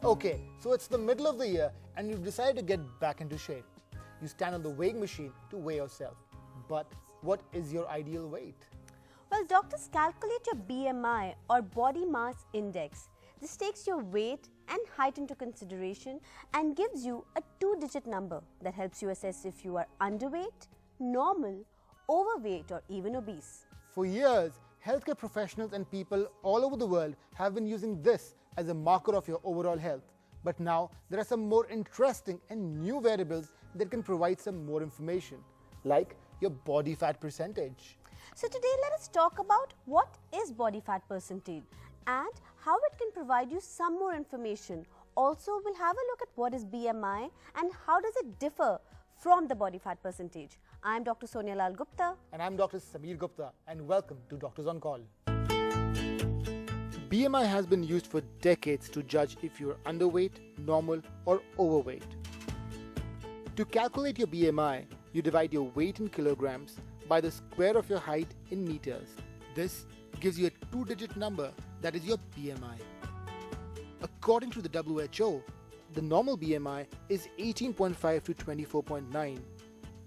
Okay, so it's the middle of the year and you've decided to get back into shape. You stand on the weighing machine to weigh yourself. But what is your ideal weight? Well, doctors calculate your BMI or body mass index. This takes your weight and height into consideration and gives you a 2-digit number that helps you assess if you are underweight, normal, overweight or even obese. For years, healthcare professionals and people all over the world have been using this as a marker of your overall health. But now there are some more interesting and new variables that can provide some more information, like your body fat percentage. So today let us talk about what is body fat percentage and how it can provide you some more information. Also, we'll have a look at what is BMI and how does it differ from the body fat percentage. I'm Dr. Sonia Lal Gupta. And I'm Dr. Sameer Gupta, and welcome to Doctors on Call. BMI has been used for decades to judge if you're underweight, normal or overweight. To calculate your BMI, you divide your weight in kilograms by the square of your height in meters. This gives you a 2-digit number, that is your BMI. According to the WHO, the normal BMI is 18.5 to 24.9.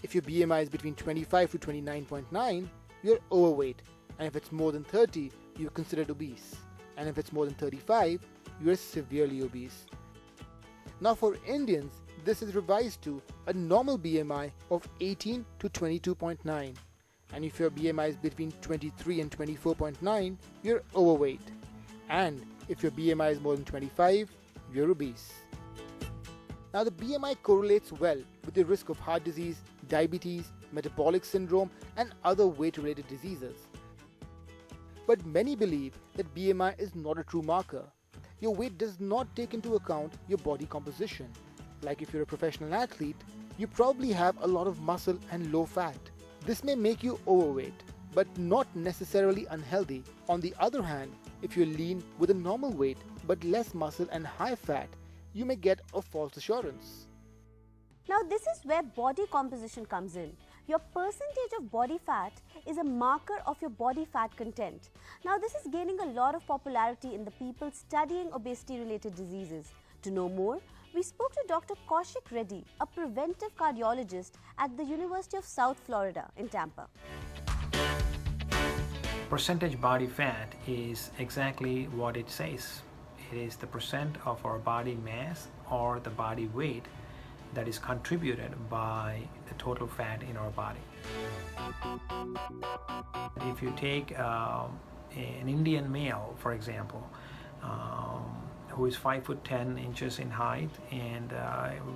If your BMI is between 25 to 29.9, you're overweight, and if it's more than 30, you're considered obese, and if it's more than 35, you're severely obese. Now for Indians, this is revised to a normal BMI of 18 to 22.9, and if your BMI is between 23 and 24.9, you're overweight, and if your BMI is more than 25, you're obese. Now the BMI correlates well with the risk of heart disease, diabetes, metabolic syndrome and other weight-related diseases. But many believe that BMI is not a true marker. Your weight does not take into account your body composition. Like if you're a professional athlete, you probably have a lot of muscle and low fat. This may make you overweight, but not necessarily unhealthy. On the other hand, if you're lean with a normal weight but less muscle and high fat, you may get a false assurance. Now this is where body composition comes in. Your percentage of body fat is a marker of your body fat content. Now this is gaining a lot of popularity in the people studying obesity-related diseases. To know more, we spoke to Dr. Kaushik Reddy, a preventive cardiologist at the University of South Florida in Tampa. Percentage body fat is exactly what it says. It is the percent of our body mass or the body weight that is contributed by the total fat in our body. If you take an Indian male, for example, who is 5 foot 10 inches in height and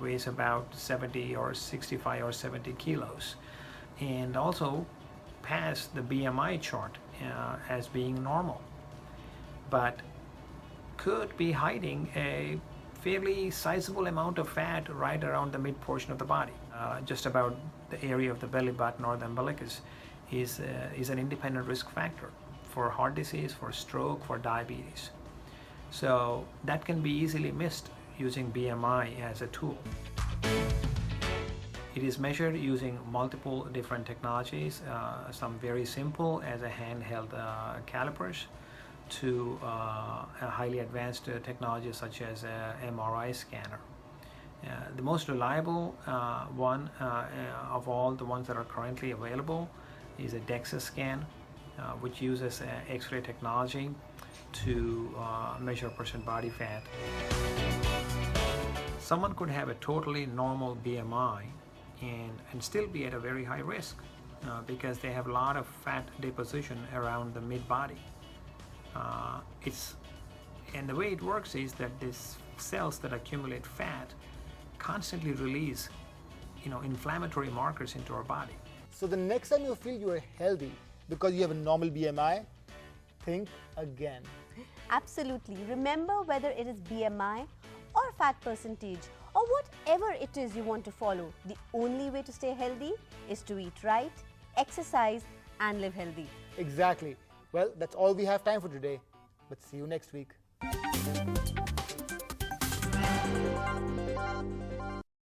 weighs about 70 or 65 or 70 kilos, and also pass the BMI chart as being normal, but could be hiding a fairly sizable amount of fat right around the mid portion of the body. Just about the area of the belly button or the umbilicus is an independent risk factor for heart disease, for stroke, for diabetes. So that can be easily missed using BMI as a tool. It is measured using multiple different technologies, some very simple as a handheld calipers, to highly advanced technologies such as an MRI scanner. The most reliable one of all the ones that are currently available is a DEXA scan, which uses X-ray technology to measure percent body fat. Someone could have a totally normal BMI and still be at a very high risk because they have a lot of fat deposition around the mid-body. And the way it works is that these cells that accumulate fat constantly release, inflammatory markers into our body. So the next time you feel you are healthy because you have a normal BMI, think again. Absolutely. Remember, whether it is BMI or fat percentage or whatever it is you want to follow, the only way to stay healthy is to eat right, exercise and live healthy. Exactly. Well, that's all we have time for today. But see you next week.